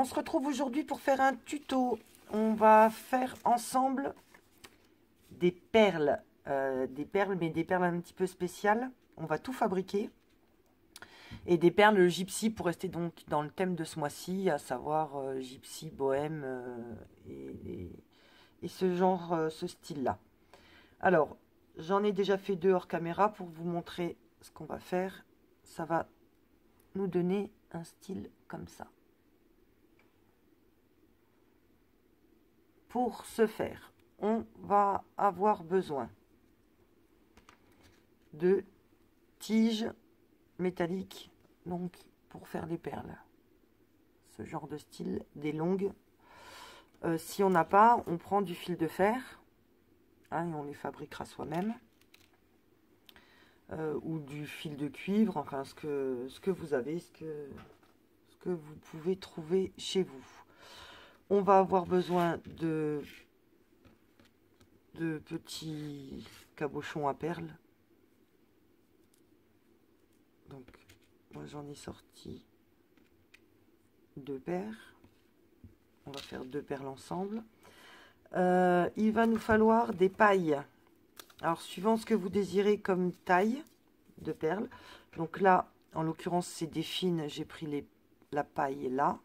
on se retrouve aujourd'hui pour faire un tuto. On va faire ensemble des perles, mais des perles un petit peu spéciales. On va tout fabriquer. Et des perles gypsy pour rester donc dans le thème de ce mois-ci, à savoir gypsy, bohème et ce genre, ce style-là. Alors, j'en ai déjà fait 2 hors caméra pour vous montrer ce qu'on va faire. Ça va nous donner un style comme ça. Pour ce faire, on va avoir besoin de tiges métalliques, donc pour faire les perles. Ce genre de style, des longues. Si on n'a pas, on prend du fil de fer, hein, et on les fabriquera soi-même. Ou du fil de cuivre, enfin ce que vous avez, ce que vous pouvez trouver chez vous. On va avoir besoin de petits cabochons à perles. Donc, moi j'en ai sorti 2 paires. On va faire 2 perles ensemble. Il va nous falloir des pailles. Alors, suivant ce que vous désirez comme taille de perles. Donc là, en l'occurrence, c'est des fines. J'ai pris la paille là.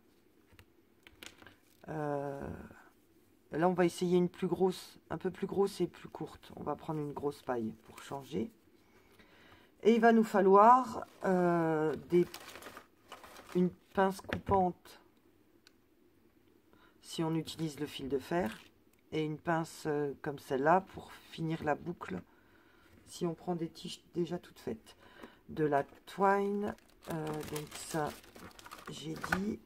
Là, on va essayer une plus grosse, un peu plus grosse et plus courte. On va prendre une grosse paille pour changer. Et il va nous falloir une pince coupante si on utilise le fil de fer. Et une pince comme celle-là pour finir la boucle si on prend des tiges déjà toutes faites. De la twine, donc ça, j'ai dit.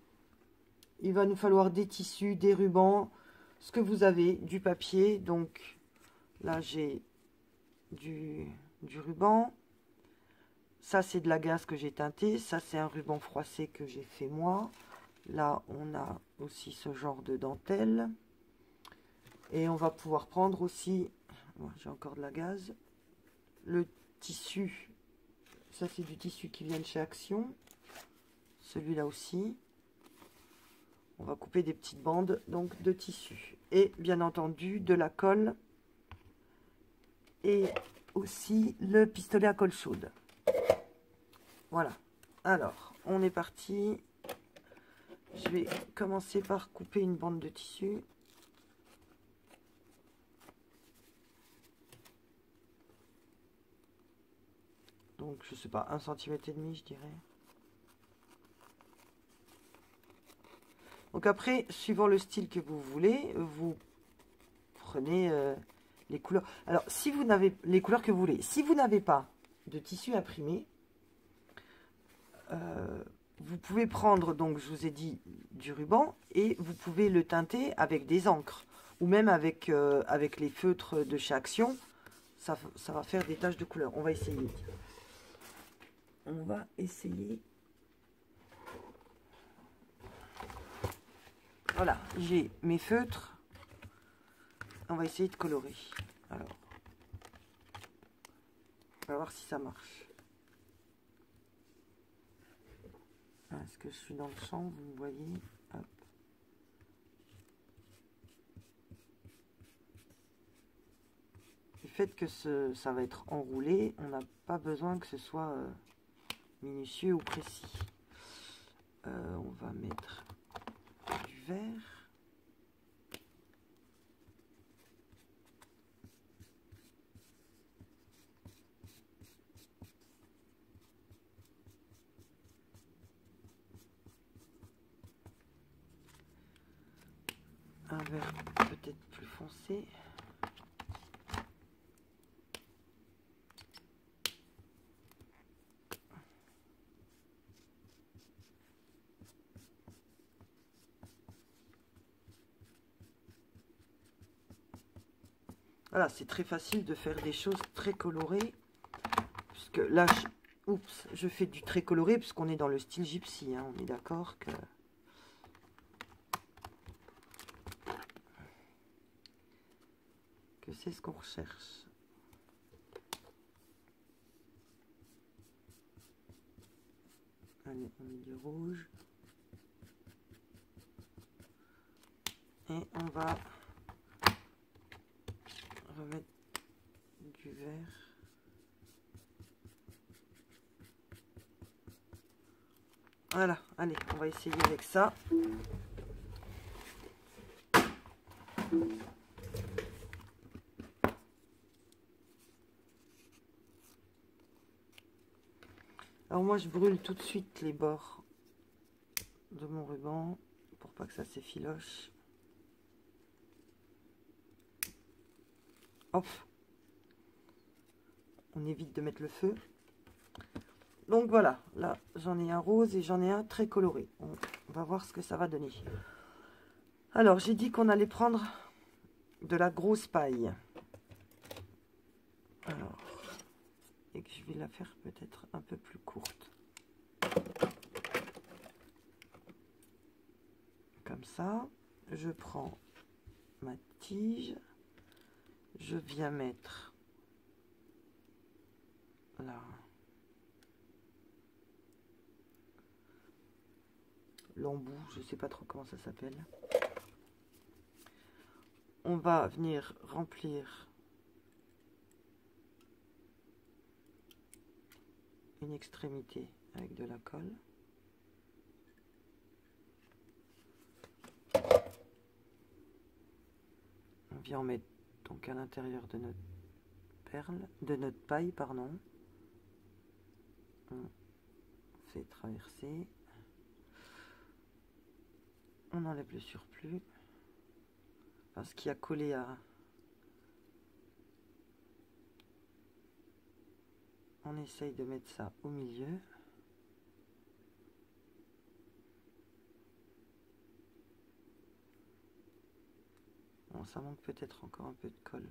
Il va nous falloir des tissus, des rubans, ce que vous avez, du papier. Donc là, j'ai du ruban. Ça, c'est de la gaze que j'ai teintée. Ça, c'est un ruban froissé que j'ai fait moi. Là, on a aussi ce genre de dentelle. Et on va pouvoir prendre aussi, j'ai encore de la gaze, le tissu. Ça, c'est du tissu qui vient de chez Action. Celui-là aussi. On va couper des petites bandes donc de tissu. Et bien entendu, de la colle. Et aussi le pistolet à colle chaude. Voilà. Alors, on est parti. Je vais commencer par couper une bande de tissu. Donc, je sais pas, 1,5 cm, je dirais. Donc après, suivant le style que vous voulez, vous prenez les couleurs. Alors, si vous n'avez les couleurs que vous voulez, si vous n'avez pas de tissu imprimé, vous pouvez prendre, donc je vous ai dit, du ruban et vous pouvez le teinter avec des encres ou même avec les feutres de chez Action. Ça va faire des taches de couleur. On va essayer. On va essayer. Voilà, j'ai mes feutres. On va essayer de colorer. Alors, on va voir si ça marche. Est-ce que je suis dans le champ? Vous me voyez? Hop. Du fait que ça va être enroulé, on n'a pas besoin que ce soit minutieux ou précis. On va mettre du vert. Un vert peut-être plus foncé. Voilà, c'est très facile de faire des choses très colorées. Puisque là, je fais du très coloré puisqu'on est dans le style gypsy. Hein, on est d'accord que c'est ce qu'on recherche. Allez, on met du rouge. Et on va remettre du vert. Voilà, allez, on va essayer avec ça. Alors moi je brûle tout de suite les bords de mon ruban pour pas que ça s'effiloche. Hop, on évite de mettre le feu. Donc voilà, là j'en ai un rose et j'en ai un très coloré. On va voir ce que ça va donner. Alors j'ai dit qu'on allait prendre de la grosse paille. Alors, et que je vais la faire peut-être un peu plus courte. Comme ça, je prends ma tige, je viens mettre là l'embout, je sais pas trop comment ça s'appelle. On va venir remplir une extrémité avec de la colle. On vient en mettre donc à l'intérieur de notre perle, de notre paille, pardon. On fait traverser. On enlève le surplus. Enfin, ce qui a collé à... On essaye de mettre ça au milieu. Bon, ça manque peut-être encore un peu de colle.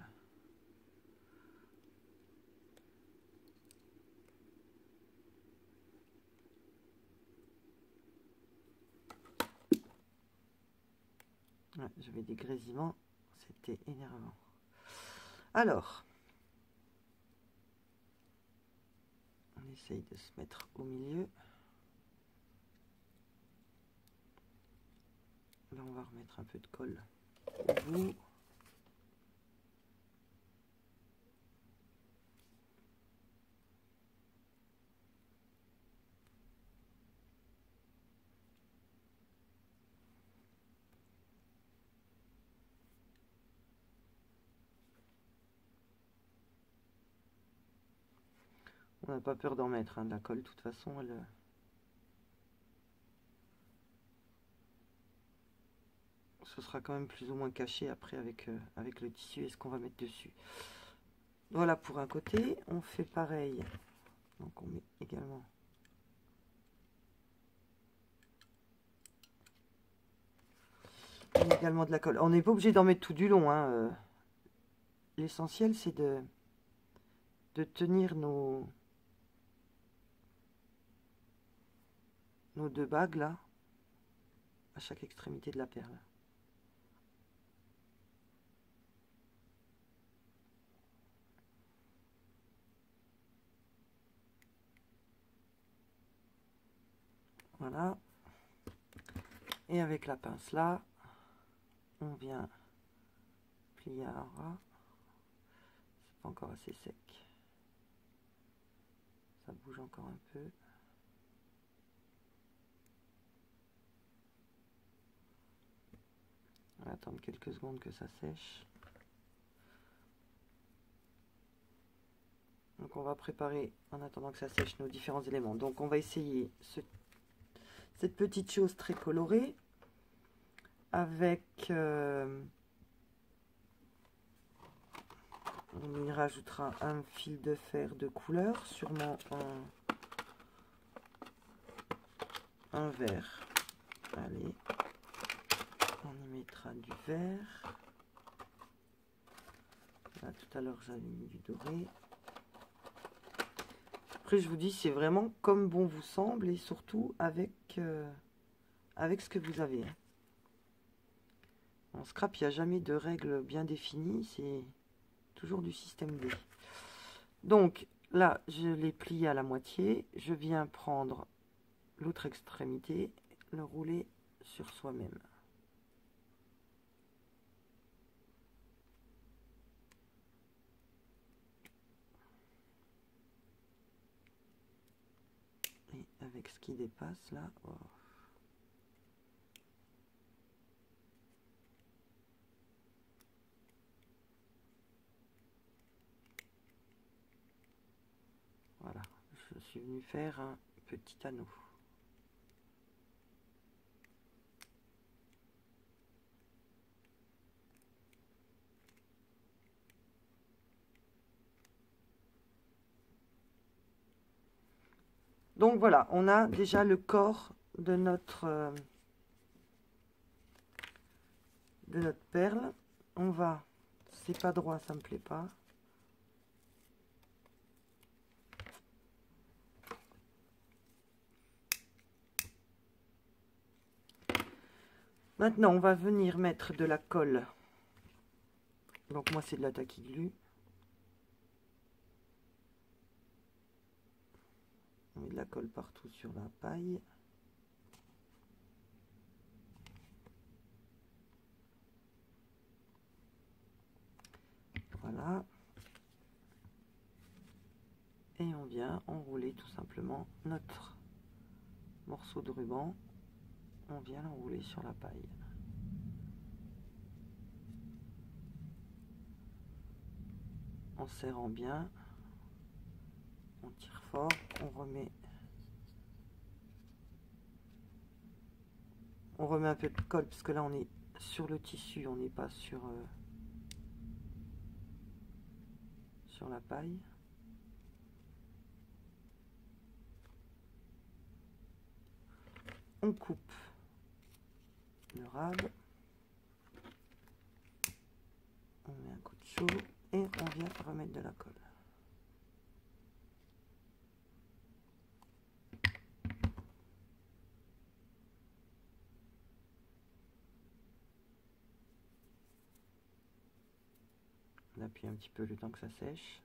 Ouais, j'avais des grésillements, c'était énervant. Alors, on essaye de se mettre au milieu. Là, on va remettre un peu de colle au bout. On n'a pas peur d'en mettre, hein, de la colle, de toute façon, elle... ce sera quand même plus ou moins caché après avec, avec le tissu et ce qu'on va mettre dessus. Voilà pour un côté, on fait pareil. Donc on met également de la colle. On n'est pas obligé d'en mettre tout du long, hein. L'essentiel c'est de tenir nos deux bagues là à chaque extrémité de la perle. Voilà. Et avec la pince là, on vient plier à ras. C'est pas encore assez sec. Ça bouge encore un peu. On va attendre quelques secondes que ça sèche. Donc on va préparer, en attendant que ça sèche, nos différents éléments. Donc on va essayer cette petite chose très colorée avec... on y rajoutera un fil de fer de couleur, sûrement un vert. Allez, on y mettra du vert. Là, tout à l'heure j'avais mis du doré. Après je vous dis, c'est vraiment comme bon vous semble et surtout avec, avec ce que vous avez. En scrap, il n'y a jamais de règles bien définies, c'est toujours du système D. Donc là, je l'ai plié à la moitié. Je viens prendre l'autre extrémité, le rouler sur soi-même. avec ce qui dépasse là. Oh. Voilà, je suis venu faire un petit anneau. Donc voilà, on a déjà le corps de notre perle. On va, c'est pas droit, ça me plaît pas. Maintenant, on va venir mettre de la colle. Donc moi, c'est de la Tacky Glue. On met de la colle partout sur la paille. Voilà. Et on vient enrouler tout simplement notre morceau de ruban. On vient l'enrouler sur la paille. En serrant bien. On tire fort. On remet un peu de colle parce que là on est sur le tissu, on n'est pas sur la paille. On coupe le rab, on met un coup de chaud et on vient remettre de la colle. On appuie un petit peu le temps que ça sèche.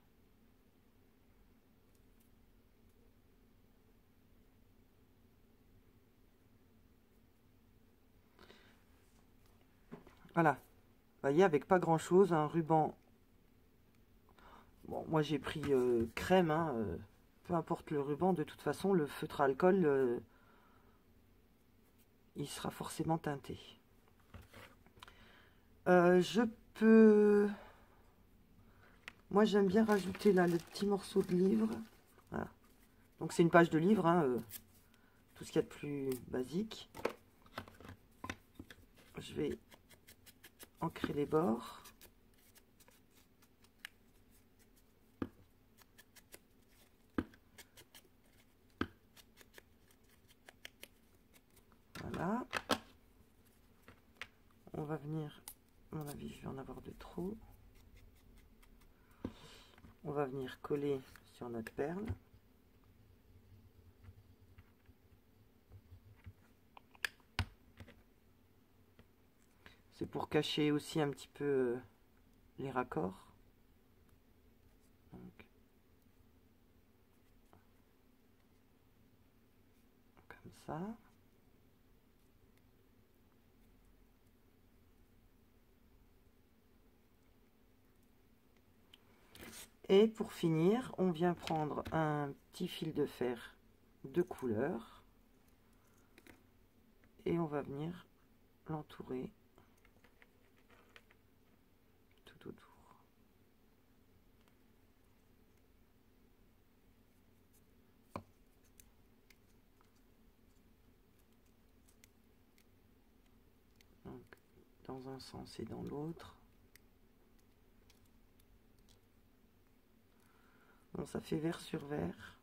Voilà, vous voyez, avec pas grand chose, un ruban. Bon, moi j'ai pris crème, hein, peu importe le ruban, de toute façon, le feutre à alcool, il sera forcément teinté. Je peux... Moi j'aime bien rajouter là le petit morceau de livre. Voilà. Donc c'est une page de livre, hein, tout ce qu'il y a de plus basique. Je vais ancrer les bords. Voilà. On va venir, à mon avis, je vais en avoir de trop. On va venir coller sur notre perle. C'est pour cacher aussi un petit peu les raccords. Donc, comme ça. Et pour finir, on vient prendre un petit fil de fer de couleur et on va venir l'entourer tout autour. Donc, dans un sens et dans l'autre. Bon, ça fait vert sur vert.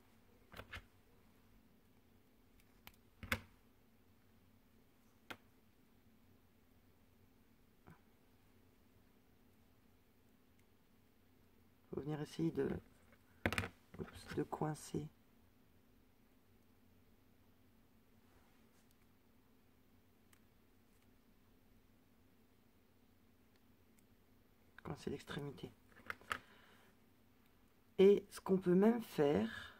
Faut venir essayer de coincer. Coincer l'extrémité. Et ce qu'on peut même faire,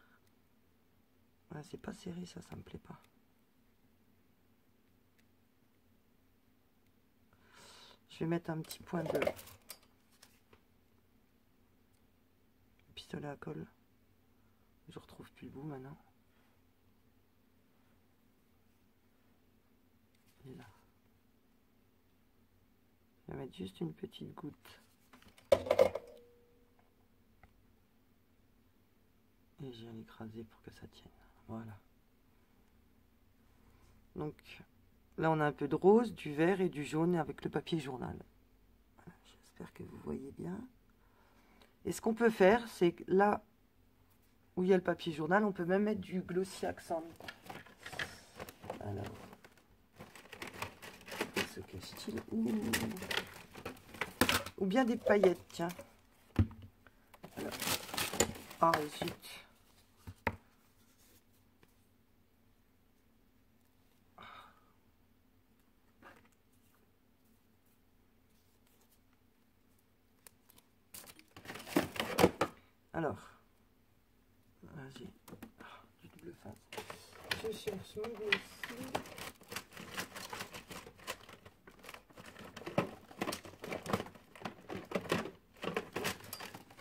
ouais, c'est pas serré, ça me plaît pas. Je vais mettre un petit point de pistolet à colle. Je retrouve plus le bout maintenant. mettre juste une petite goutte. Et je viens l'écraser pour que ça tienne. Voilà. Donc là, on a un peu de rose, du vert et du jaune avec le papier journal. Voilà, j'espère que vous voyez bien. Et ce qu'on peut faire, c'est que là où il y a le papier journal, on peut même mettre du glossy accent. Alors, ce cache-t-il, ou bien des paillettes, tiens. Alors. Ah, zut. Alors, vas-y, du double face. Je cherche mon glossy.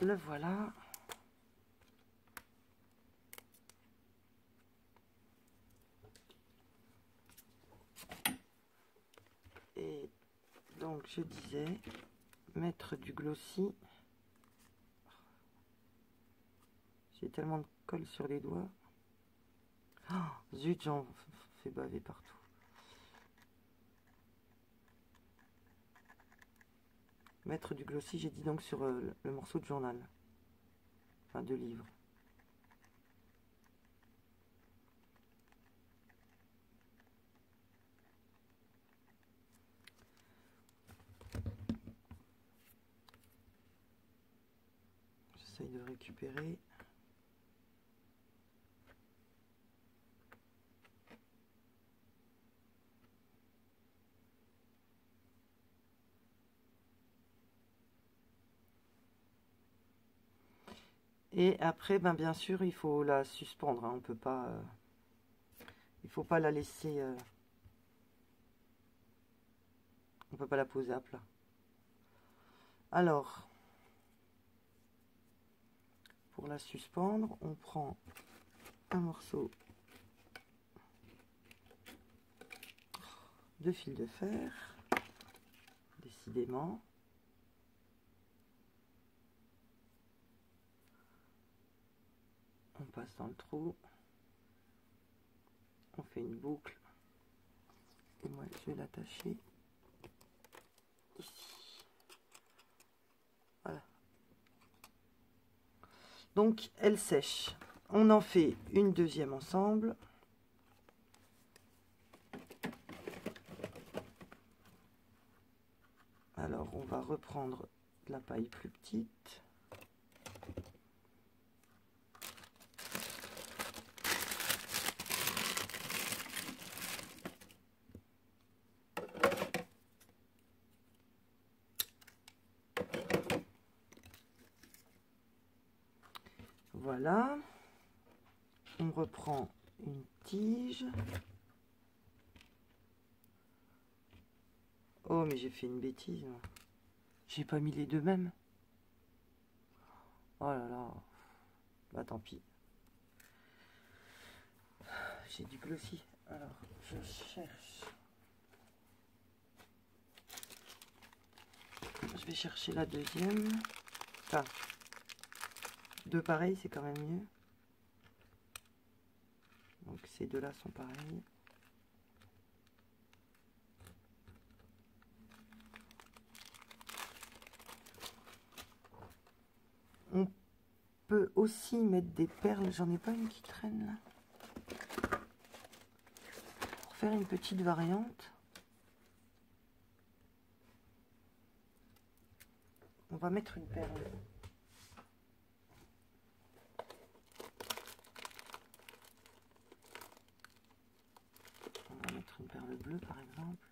Le voilà. Et donc, je disais, mettre du glossy. J'ai tellement de colle sur les doigts. Oh, zut, j'en fais baver partout. Mettre du glossy, j'ai dit donc sur le morceau de journal. Enfin, de livre. J'essaye de récupérer. Et après, ben, bien sûr, il faut la suspendre. Hein. On peut pas... il faut pas la laisser... on peut pas la poser à plat. Alors, pour la suspendre, on prend un morceau de fil de fer, décidément. On passe dans le trou. On fait une boucle. Et moi, je vais l'attacher ici. Voilà. Donc, elle sèche. On en fait une deuxième ensemble. Alors, on va reprendre de la paille plus petite. Voilà. On reprend une tige. Oh, mais j'ai fait une bêtise. J'ai pas mis les deux mêmes. Oh là là. Bah tant pis. J'ai du glossy. Alors, je cherche. Je vais chercher la deuxième. Enfin, deux pareils, c'est quand même mieux. Donc ces deux-là sont pareils. On peut aussi mettre des perles. J'en ai pas une qui traîne là. Pour faire une petite variante. On va mettre une perle. On va mettre une perle bleue par exemple.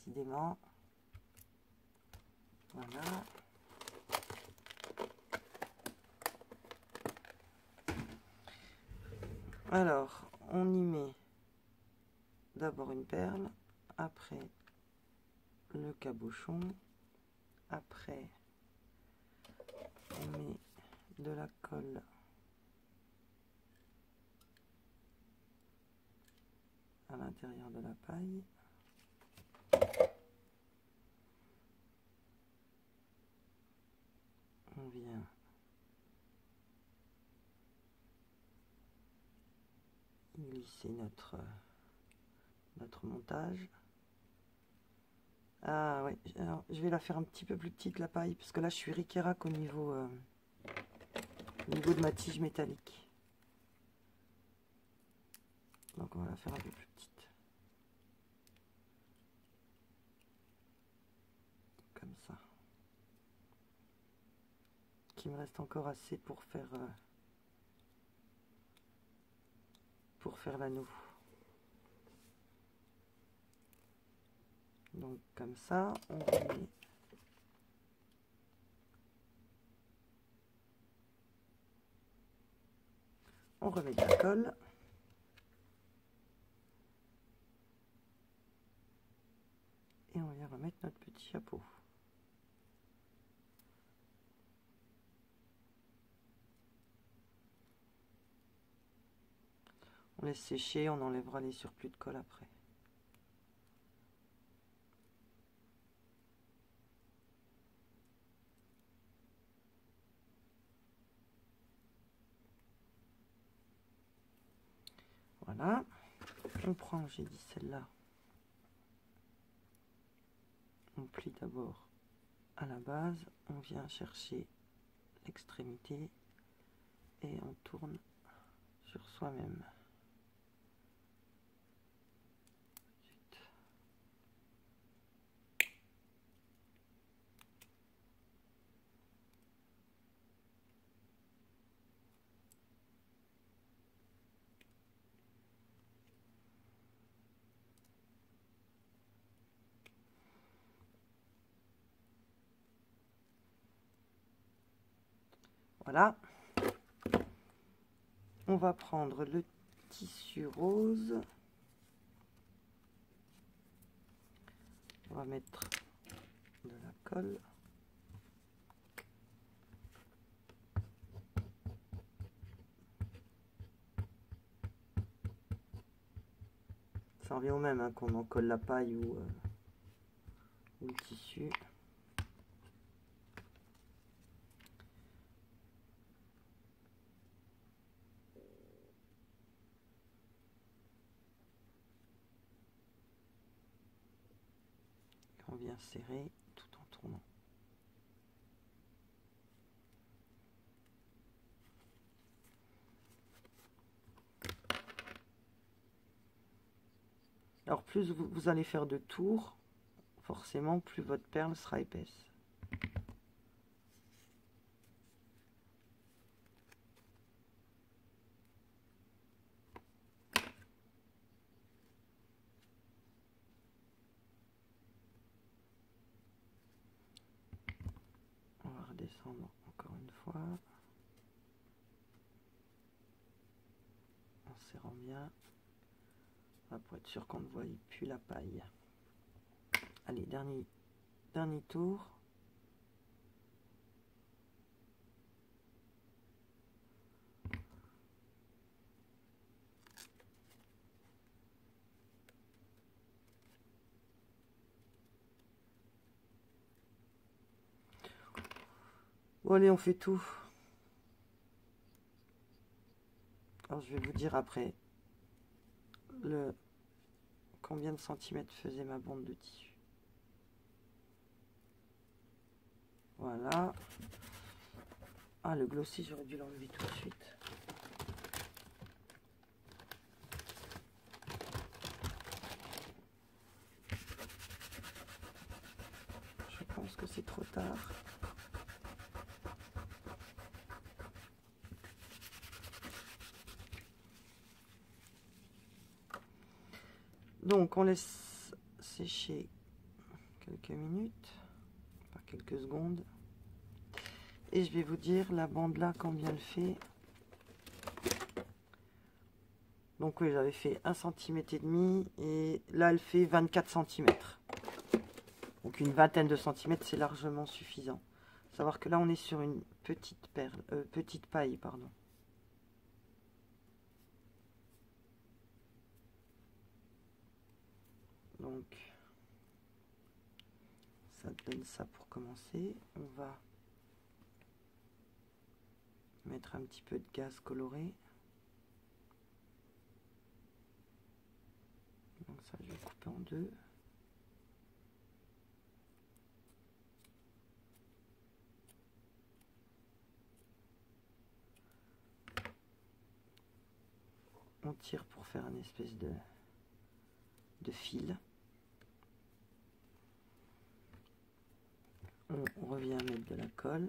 Décidément. Voilà. Alors, on y met d'abord une perle, après le cabochon, après on met de la colle à l'intérieur de la paille. On vient glisser notre montage. Ah ouais, alors je vais la faire un petit peu plus petite la paille, parce que là je suis ric-et-rac au niveau de ma tige métallique. Donc on va la faire un peu plus petite. Comme ça. Qu'il me reste encore assez pour faire l'anneau. Donc comme ça, on remet de la colle. Et on vient remettre notre petit chapeau. On laisse sécher, on enlèvera les surplus de colle après. Voilà. On prend, j'ai dit celle-là. On plie d'abord à la base, on vient chercher l'extrémité et on tourne sur soi-même. Voilà. On va prendre le tissu rose. On va mettre de la colle. Ça revient au même hein, qu'on en colle la paille ou le tissu. On vient serrer tout en tournant. Alors plus vous allez faire de tours, forcément plus votre perle sera épaisse. On va redescendre encore une fois. En serrant bien. Là, pour être sûr qu'on ne voie plus la paille. Allez, dernier tour. Bon allez, on fait tout. Alors je vais vous dire après combien de centimètres faisait ma bande de tissu. Voilà. Ah, le glossy, j'aurais dû l'enlever tout de suite. Je pense que c'est trop tard. Donc on laisse sécher quelques minutes, pas quelques secondes. Et je vais vous dire la bande là combien elle fait. Donc oui, j'avais fait 1,5 cm et là elle fait 24 cm. Donc une vingtaine de centimètres, c'est largement suffisant. Faut savoir que là on est sur une petite perle, petite paille, pardon. Donc ça donne ça pour commencer. On va mettre un petit peu de gaz coloré. Donc ça, je vais couper en deux. On tire pour faire une espèce de fil. On revient à mettre de la colle.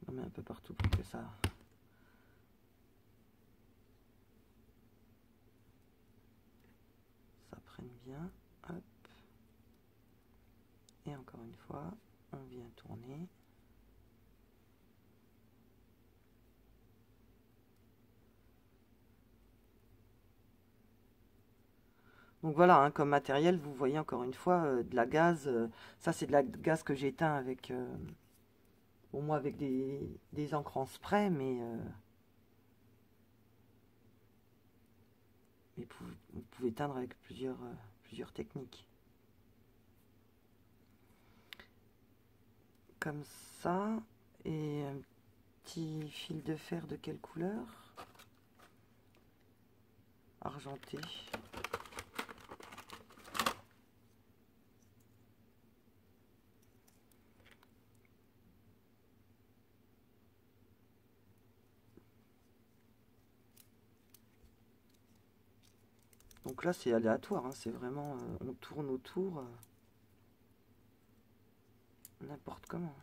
On met un peu partout pour que ça prenne bien. Hop. Et encore une fois, on vient tourner. Donc voilà, hein, comme matériel, vous voyez encore une fois de la gaze. Ça, c'est de la gaze que j'ai éteint avec, bon, moi avec des encres en spray, mais vous pouvez teindre avec plusieurs techniques. Comme ça, et un petit fil de fer de quelle couleur? Argenté. Donc là, c'est aléatoire, hein, c'est vraiment, on tourne autour n'importe comment.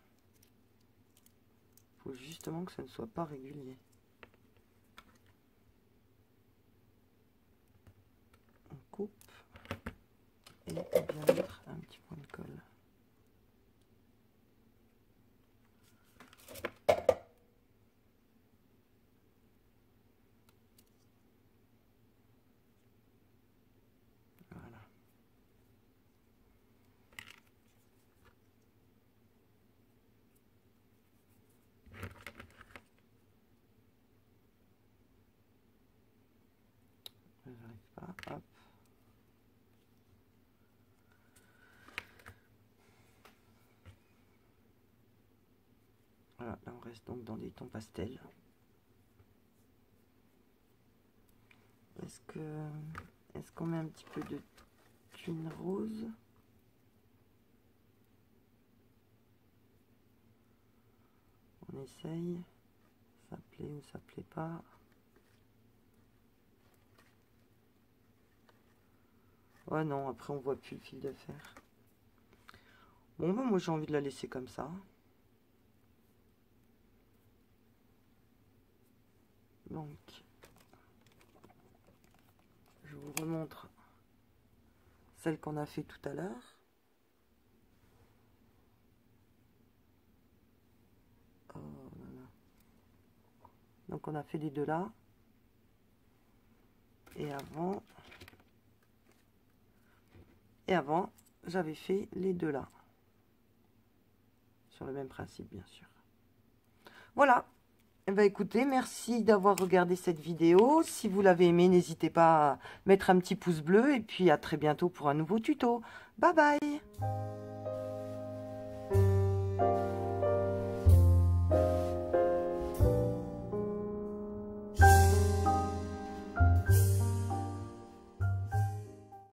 Il faut justement que ça ne soit pas régulier. On coupe et on vient mettre un petit point de colle. J'arrive pas, hop. Voilà, là on reste donc dans des tons pastels. Est-ce qu'on met un petit peu de thune rose? On essaye. Ça plaît ou ça plaît pas? Ouais, non, après on voit plus le fil de fer. Bon, bah, moi j'ai envie de la laisser comme ça. Donc, je vous remontre celle qu'on a fait tout à l'heure. Oh là là. Donc on a fait les deux là. Et avant, j'avais fait les deux là. Sur le même principe, bien sûr. Voilà. Eh ben, écoutez, merci d'avoir regardé cette vidéo. Si vous l'avez aimé, n'hésitez pas à mettre un petit pouce bleu. Et puis à très bientôt pour un nouveau tuto. Bye bye!